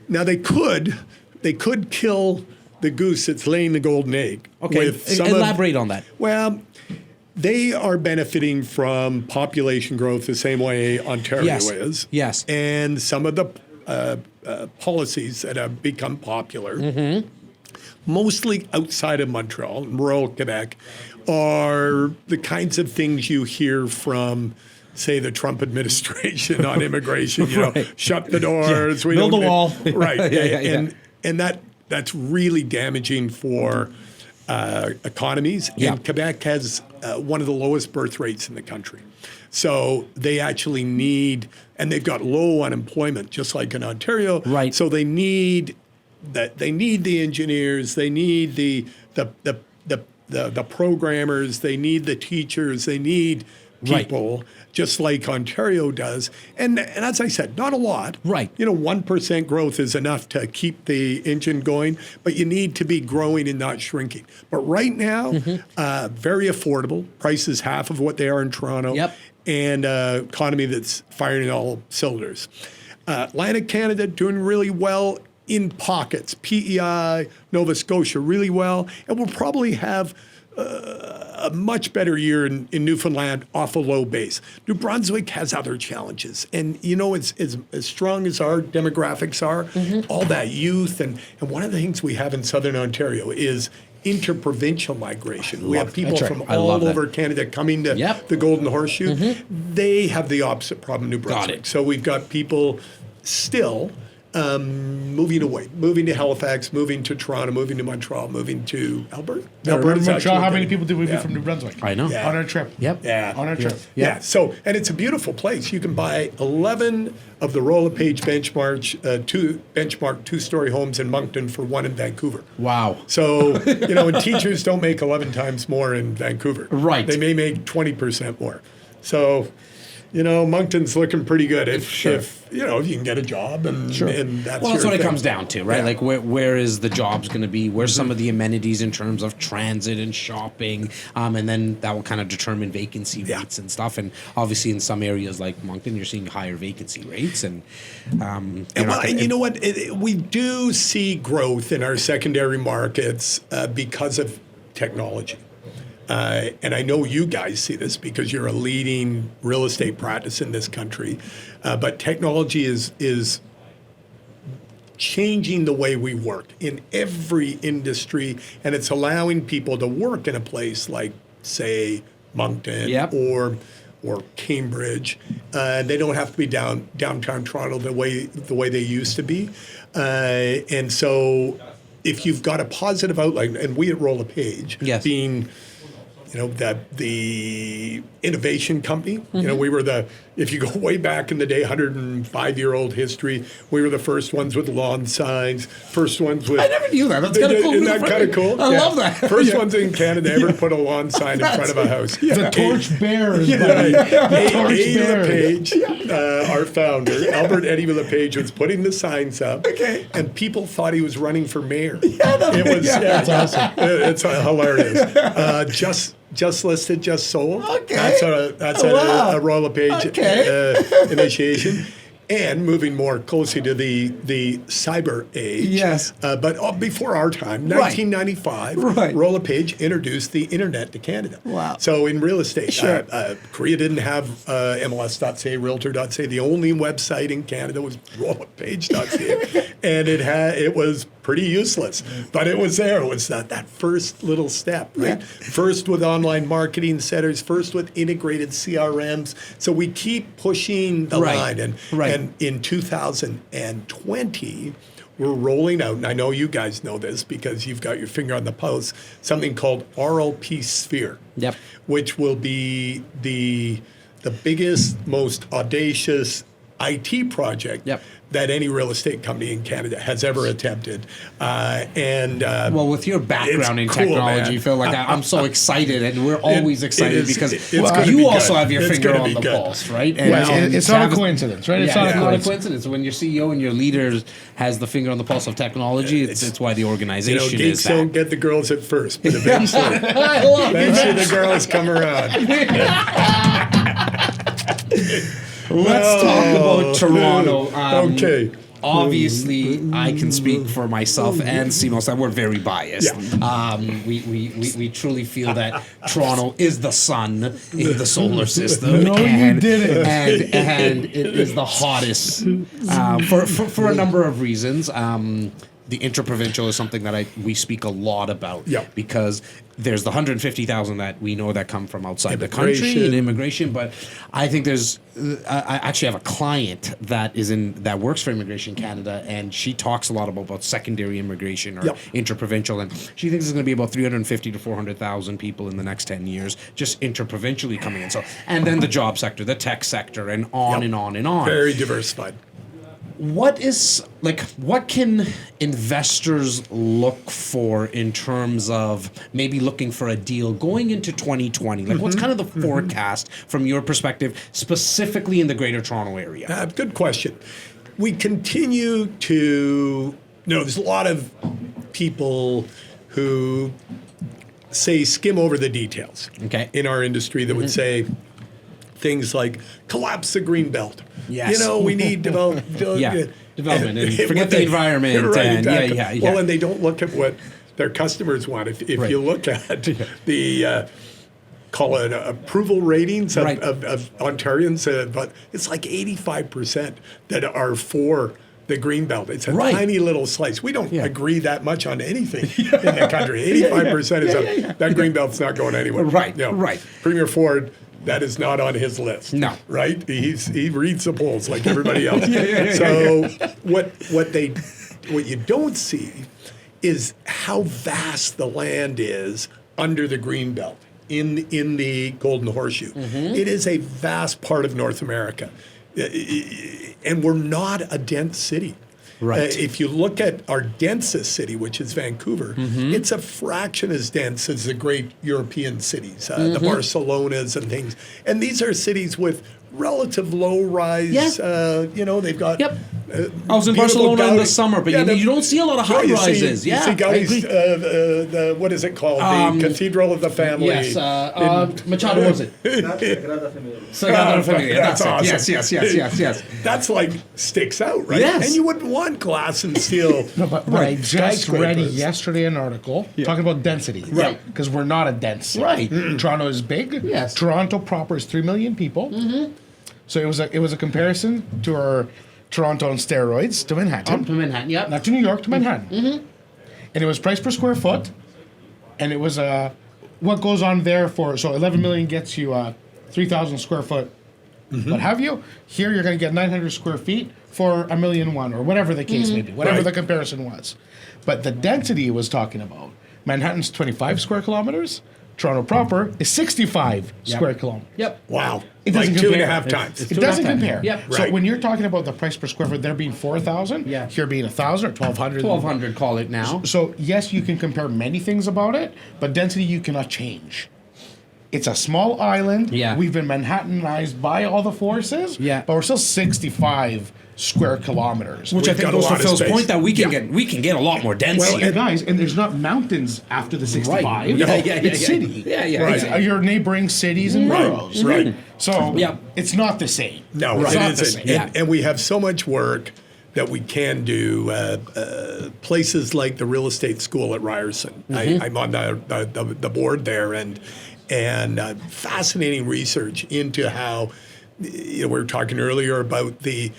now they could kill the goose that's laying the golden egg. Okay, elaborate on that. Well, they are benefiting from population growth the same way Ontario is. Yes. And some of the policies that have become popular, mostly outside of Montreal, in rural Quebec, are the kinds of things you hear from, say, the Trump administration on immigration. Shut the doors. Build a wall. Right. And that's really damaging for economies, and Quebec has one of the lowest birth rates in the country. So they actually need, and they've got low unemployment, just like in Ontario. Right. So they need that. They need the engineers. They need the programmers. They need the teachers. They need people, just like Ontario does. And as I said, not a lot. Right. 1% growth is enough to keep the engine going, but you need to be growing and not shrinking. But right now, very affordable. Prices half of what they are in Toronto. Yep. And economy that's firing all cylinders. Atlantic Canada doing really well in pockets. PEI, Nova Scotia really well. And we'll probably have a much better year in Newfoundland off a low base. New Brunswick has other challenges. And, it's as strong as our demographics are, all that youth. And one of the things we have in Southern Ontario is interprovincial migration. We have people from all over Canada coming to the Golden Horseshoe. They have the opposite problem in New Brunswick. So we've got people still moving away, moving to Halifax, moving to Toronto, moving to Montreal, moving to Alberta. Montreal, how many people did we meet from New Brunswick? I know. On our trip. Yep. On our trip. Yeah. So, and it's a beautiful place. You can buy 11 of the Royal LePage benchmark two-story homes in Moncton for one in Vancouver. Wow. So, and teachers don't make 11 times more in Vancouver. Right. They may make 20% more. So, Moncton's looking pretty good if you can get a job and that's that's what it comes down to, right? Like where is the jobs going to be? Where's some of the amenities in terms of transit and shopping? And then that will kind of determine vacancy rates and stuff. And obviously in some areas like Moncton, you're seeing higher vacancy rates. And you know what? We do see growth in our secondary markets because of technology. And I know you guys see this because you're a leading real estate practice in this country. But technology is changing the way we work in every industry, and it's allowing people to work in a place like, say, Moncton or Cambridge. They don't have to be downtown Toronto the way they used to be. And so if you've got a positive outline, and we at Royal LePage being the innovation company. We were if you go way back in the day, 105-year-old history, we were the first ones with lawn signs, first ones with... I never knew that. That's kind of cool. Isn't that kind of cool? I love that. First ones in Canada ever put a lawn sign in front of a house. The torch bearers, buddy. Eddie LePage, our founder, Albert Eddie LePage, was putting the signs up, and people thought he was running for mayor. That's awesome. It's hilarious. Just listed, just sold. That's a Royal LePage initiation. And moving more closely to the cyber age. Yes. But before our time, 1995, Royal LePage introduced the internet to Canada. Wow. So in real estate, Korea didn't have MLS.ca, Realtor.ca. The only website in Canada was RoyalLePage.ca. And it was pretty useless. But it was there. It was that first little step, right? Yeah. First with online marketing centers, first with integrated CRMs. So we keep pushing the line. And in 2020, we're rolling out, and I know you guys know this because you've got your finger on the pulse, something called RLP Sphere, which will be the biggest, most audacious IT project that any real estate company in Canada has ever attempted. Well, with your background in technology, Phil, I'm so excited, and we're always excited because you also have your finger on the pulse, right? And it's not a coincidence, right? It's not a coincidence. When your CEO and your leader has the finger on the pulse of technology, it's why the organization is geeks don't get the girls at first, but eventually the girls come around. Let's talk about Toronto. Obviously, I can speak for myself and Simos that we're very biased. We truly feel that Toronto is the sun in the solar system. You didn't. And it is the hottest for a number of reasons. the interprovincial is something that we speak a lot about because there's the 150,000 that we know that come from outside the country and immigration. But I think I actually have a client that works for Immigration Canada, and she talks a lot about secondary immigration or interprovincial, and she thinks there's going to be about 350 to 400,000 people in the next 10 years just interprovincially coming in. So, and then the job sector, the tech sector, and on and on and on. Very diversified. What can investors look for in terms of maybe looking for a deal going into 2020? Like, what's kind of the forecast from your perspective, specifically in the Greater Toronto area? Good question. We continue to, there's a lot of people who say skim over the details in our industry that would say things like collapse the Greenbelt. Yes. We need development and forget the environment. Right, and exactly. Well, and they don't look at what their customers want. If you look at the call it approval ratings of Ontarians, but it's like 85% that are for the Greenbelt. It's a tiny little slice. We don't agree that much on anything in the country. 85% is that Greenbelt's not going anywhere. Right. Premier Ford, that is not on his list. No. Right? He reads the polls like everybody else. So what you don't see is how vast the land is under the Greenbelt in the Golden Horseshoe. It is a vast part of North America. And we're not a dense city. Right. If you look at our densest city, which is Vancouver, it's a fraction as dense as the great European cities, the Barcelonas and things. And these are cities with relative low rise. They've got. I was in Barcelona in the summer, but you don't see a lot of high rises. You see Gaudi's, what is it called? The Cathedral of the Family. Yes. Machado was it? Sagrada Familia. That's awesome. Yes. That's like sticks out, right? Yes. And you wouldn't want glass and steel. But I just read yesterday an article talking about density. Right. Because we're not a dense city. Right. Toronto is big. Yes. Toronto proper is 3 million people. So it was a comparison to our Toronto on steroids to Manhattan. To Manhattan, Not to New York, to Manhattan. And it was price per square foot. And it was what goes on there so 11 million gets you 3,000 square foot. What have you? Here you're going to get 900 square feet for $1.1 million or whatever the case may be, whatever the comparison was. But the density it was talking about, Manhattan's 25 square kilometers. Toronto proper is 65 square kilometers. Wow. It doesn't like compare. 2.5 times. It doesn't compare. So Right. when you're talking about the price per square foot, there being 4,000, here being 1,000 or 1,200. 1,200, call it now. So yes, you can compare many things about it, but density you cannot change. It's a small island. We've been Manhattanized by all the forces. But we're still 65 square kilometers. Which I think goes to Phil's point that we can get a lot more density. Well, guys, and there's not mountains after the 65. It's city. It's your neighboring cities and boroughs. Right. So it's not the same. No, it's it not isn't. the same. And we have so much work that we can do. Places like the real estate school at Ryerson. I'm on the board there, and fascinating research into how. We were talking earlier about the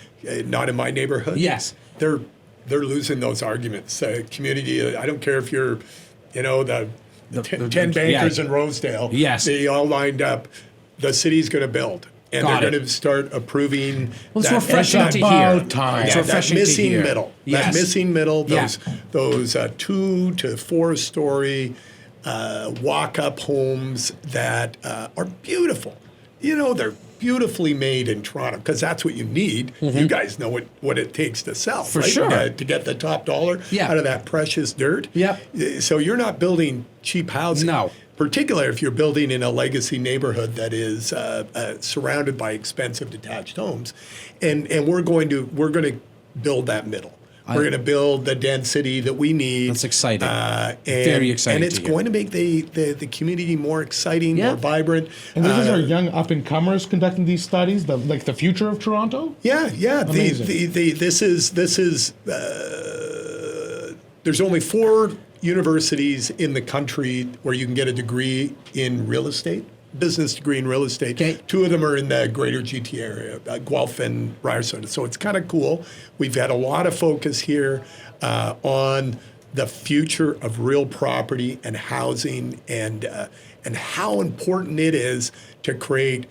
not in my neighborhood. Yes, they're losing those arguments. Community. I don't care if you're, the 10 bankers in Rosedale. Yes, they all lined up. The city's going to build, and they're going to start approving. Well, it's refreshing to hear. It's refreshing to hear. Middle. That missing middle. Those 2 to 4 story walk-up homes that are beautiful. They're beautifully made in Toronto because that's what you need. You guys know what it takes to sell, for right? sure, to get the top dollar out of that precious dirt. So you're not building cheap housing. No. Particularly if you're building in a legacy neighborhood that is surrounded by expensive detached homes, and we're going to build that middle. We're going to build the density that we need. That's exciting. Very exciting. And it's going to make the community more exciting, more vibrant. And these are young up-and-comers conducting these studies, the future of Toronto? Yeah. Amazing. This is there's only 4 universities in the country where you can get a degree in real estate business degree in real estate. Okay. 2 of them are in the greater GTA area, Guelph and Ryerson. So it's kind of cool. We've had a lot of focus here on the future of real property and housing, and how important it is to create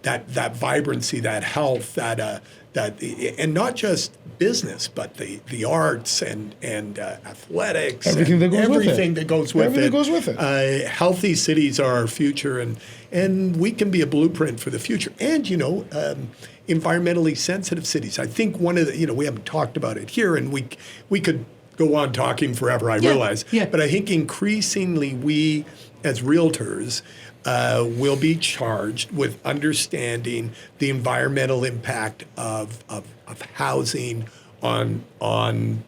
that vibrancy, that health, that and not just business, but the arts and athletics, everything that goes with it. Everything goes with it. Healthy cities are our future, and we can be a blueprint for the future. And environmentally sensitive cities. I think one of the, we haven't talked about it here, and we could go on talking forever, I realize. Yeah. But I think increasingly we, as realtors, will be charged with understanding the environmental impact of housing on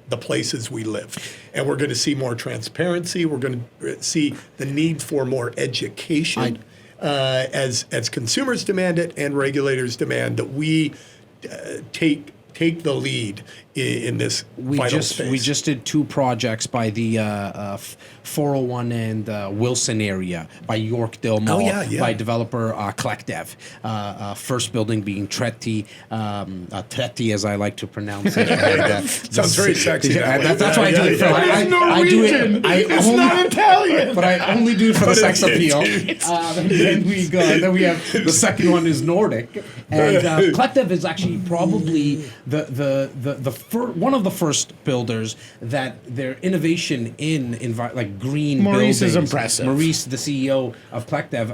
the places we live. And we're going to see more transparency. We're going to see the need for more education as consumers demand it and regulators demand that we take the lead in this vital space. We just did 2 projects by the 401 and Wilson area, by Yorkdale Mall, by developer Clemente. First building being Tretti as I like to pronounce it. Sounds very sexy. That's why I do it. It's Norwegian. It's not Italian. But I only do it for the sex appeal. Then we have the second one is Nordic, and Clemente is actually probably one of the first builders that their innovation in green Maurice buildings. is impressive. Maurice, the CEO of Clemente,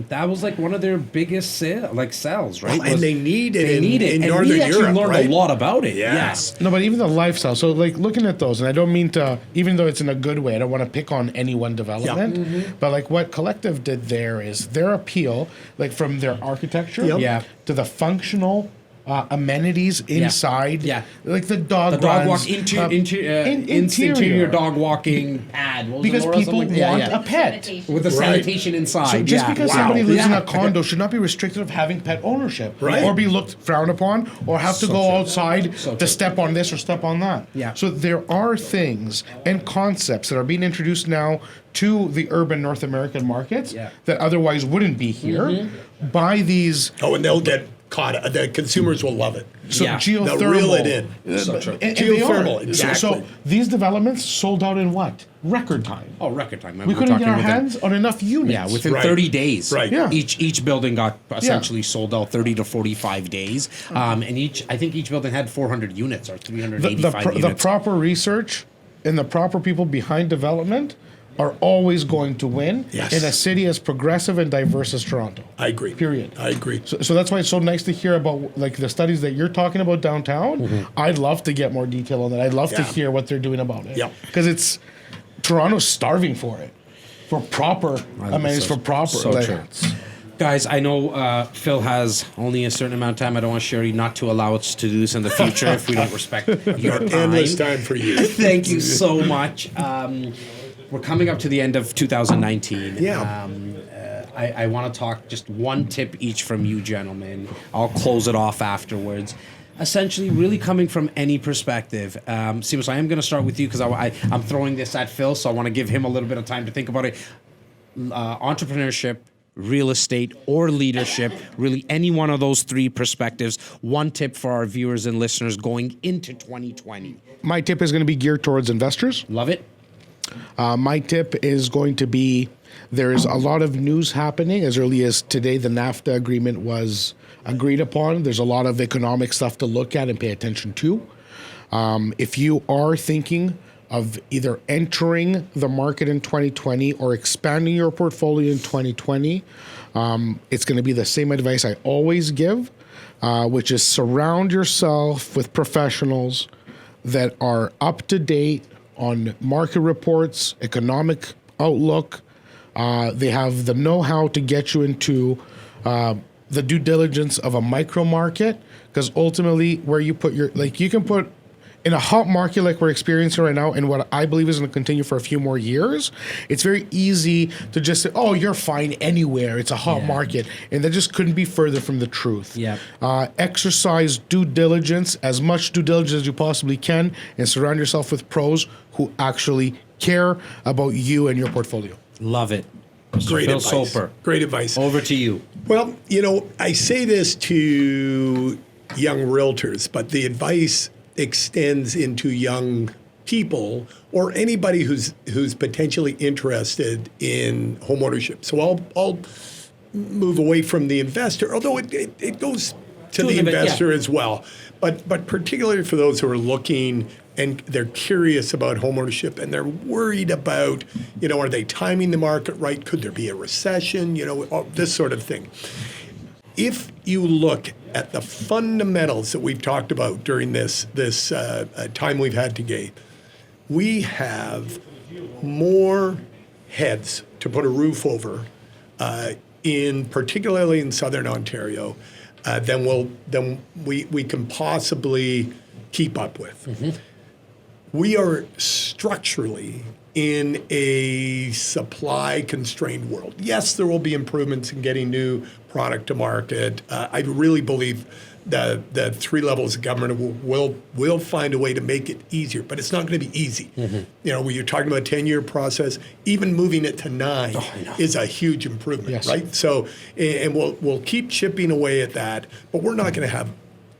that was one of their biggest sales, right? And they need it in and Northern we actually Europe, learned right? a lot about it. Yeah. Yes. No, but even the lifestyle. So, looking at those, and I don't mean to, even though it's in a good way, I don't want to pick on any one development. Yeah. Mm-hmm. But what Collective did there is their appeal, from their architecture to the functional amenities inside, like the dog walk interior dog walking pad. Because people want a pet with the sanitation inside. So just because somebody lives in a condo should not be restricted of having pet ownership, or be frowned upon, or have to go outside to step on this or step on that. Yeah. So there are things and concepts that are being introduced now to the urban North American markets that otherwise wouldn't be here by these. Oh, and they'll get caught. The consumers will love it. So geothermal. They'll reel it in. So true. Geothermal, exactly. So these developments sold out in what? Record time. Oh, record time. We couldn't get our hands on enough units. Yeah, within 30 days. Right. Yeah. Each building got essentially sold out 30 to 45 days. And I think each building had 400 units or 385 units. The proper research and the proper people behind development are always going to win in a city as progressive and diverse as Toronto. I agree. Period. I agree. So that's why it's so nice to hear about the studies that you're talking about downtown. I'd love to get more detail on that. I'd love to hear what they're doing about it. Yeah. Because Toronto's starving for it. For proper amenities, for proper. So true. Guys, I know Phil has only a certain amount of time. I don't want Sherry not to allow us to do this in the future if we don't respect your time. Endless time for you. Thank you so much. We're coming up to the end of 2019. Yeah. I want to talk just one tip each from you, gentlemen. I'll close it off afterwards. Essentially, really coming from any perspective. Simos, I am going to start with you because I'm throwing this at Phil, so I want to give him a little bit of time to think about it. Entrepreneurship, real estate, or leadership, really any one of those 3 perspectives. One tip for our viewers and listeners going into 2020. My tip is going to be geared towards investors. Love it. My tip is going to be, there's a lot of news happening. As early as today, the NAFTA agreement was agreed upon. There's a lot of economic stuff to look at and pay attention to. If you are thinking of either entering the market in 2020 or expanding your portfolio in 2020, it's going to be the same advice I always give, which is surround yourself with professionals that are up to date on market reports, economic outlook. They have the know-how to get you into the due diligence of a micro market, because ultimately where you put you can put in a hot market like we're experiencing right now, and what I believe is going to continue for a few more years, it's very easy to just say, oh, you're fine anywhere. It's a hot market. And that just couldn't be further from the truth. Yeah. Exercise due diligence, as much due diligence as you possibly can, and surround yourself with pros who actually care about you and your portfolio. Love it. Great Phil advice. Soper. Great advice. Over to you. Well, I say this to young realtors, but the advice extends into young people or anybody who's potentially interested in homeownership. So I'll move away from the investor, although it goes to the investor as well. But particularly for those who are looking and they're curious about homeownership and they're worried about, are they timing the market right? Could there be a recession? This sort of thing. If you look at the fundamentals that we've talked about during this time we've had today, we have more heads to put a roof over, particularly in Southern Ontario, than we can possibly keep up with. Mm-hmm. We are structurally in a supply-constrained world. Yes, there will be improvements in getting new product to market. I really believe the three levels of government will find a way to make it easier, but it's not going to be easy. Mm-hmm. When you're talking about a 10-year process, even moving it to 9 is a huge improvement, yes. Right? So, and we'll keep chipping away at that, but we're not going to have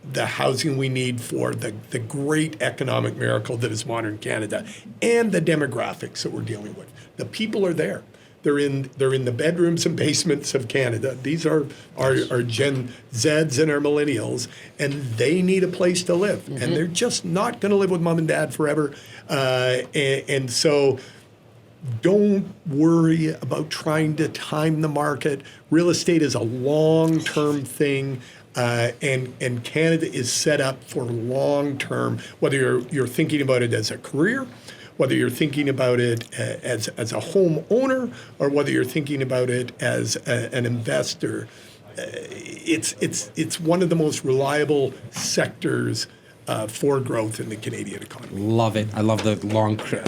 the housing we need for the great economic miracle that is modern Canada and the demographics that we're dealing with. The people are there. They're in the bedrooms and basements of Canada. These are our Gen Zs and our millennials, and they need a place to live. Mm-hmm. And they're just not going to live with mom and dad forever. And so don't worry about trying to time the market. Real estate is a long-term thing. And Canada is set up for long-term, whether you're thinking about it as a career, whether you're thinking about it as a homeowner, or whether you're thinking about it as an investor. It's one of the most reliable sectors for growth in the Canadian economy. Love it. I love the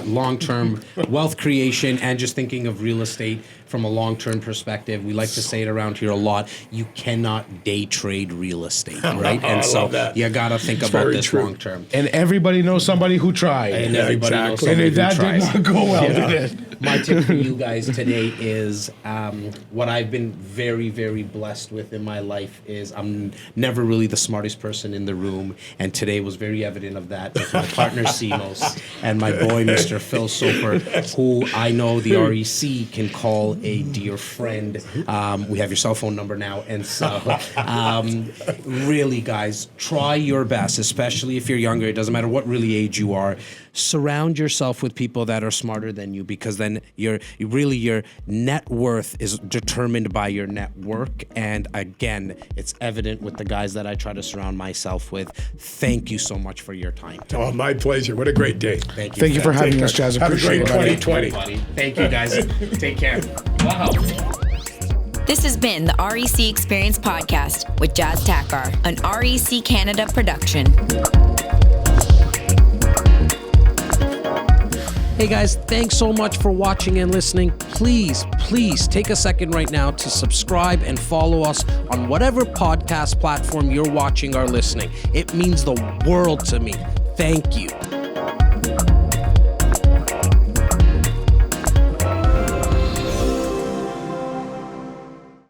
long-term wealth creation and just thinking of real estate from a long-term perspective. We like to say it around here a lot. You cannot day trade real estate, right? And so you got to think about this long-term. And everybody knows somebody who tried. And everybody knows somebody who that tries. did not go well, did it? My tip for you guys today is what I've been very, very blessed with in my life is I'm never really the smartest person in the room, and today was very evident of that with my partner Simos and my boy Mr. Phil Soper, who I know the REC can call a dear friend. We have your cell phone number now, and so really, guys, try your best, especially if you're younger. It doesn't matter what really age you are. Surround yourself with people that are smarter than you, because then your net worth is determined by your network. And again, it's evident with the guys that I try to surround myself with. Thank you so much for your time. Oh, my pleasure. What a great day. Thank you. Thank you for having us, Jas. Have a great 2020. Thank you, guys. Take care. Wow. This has been the REC Experience Podcast with Jas Takhar, an REC Canada production. Hey guys, thanks so much for watching and listening. Please take a second right now to subscribe and follow us on whatever podcast platform you're watching or listening. It means the world to me. Thank you.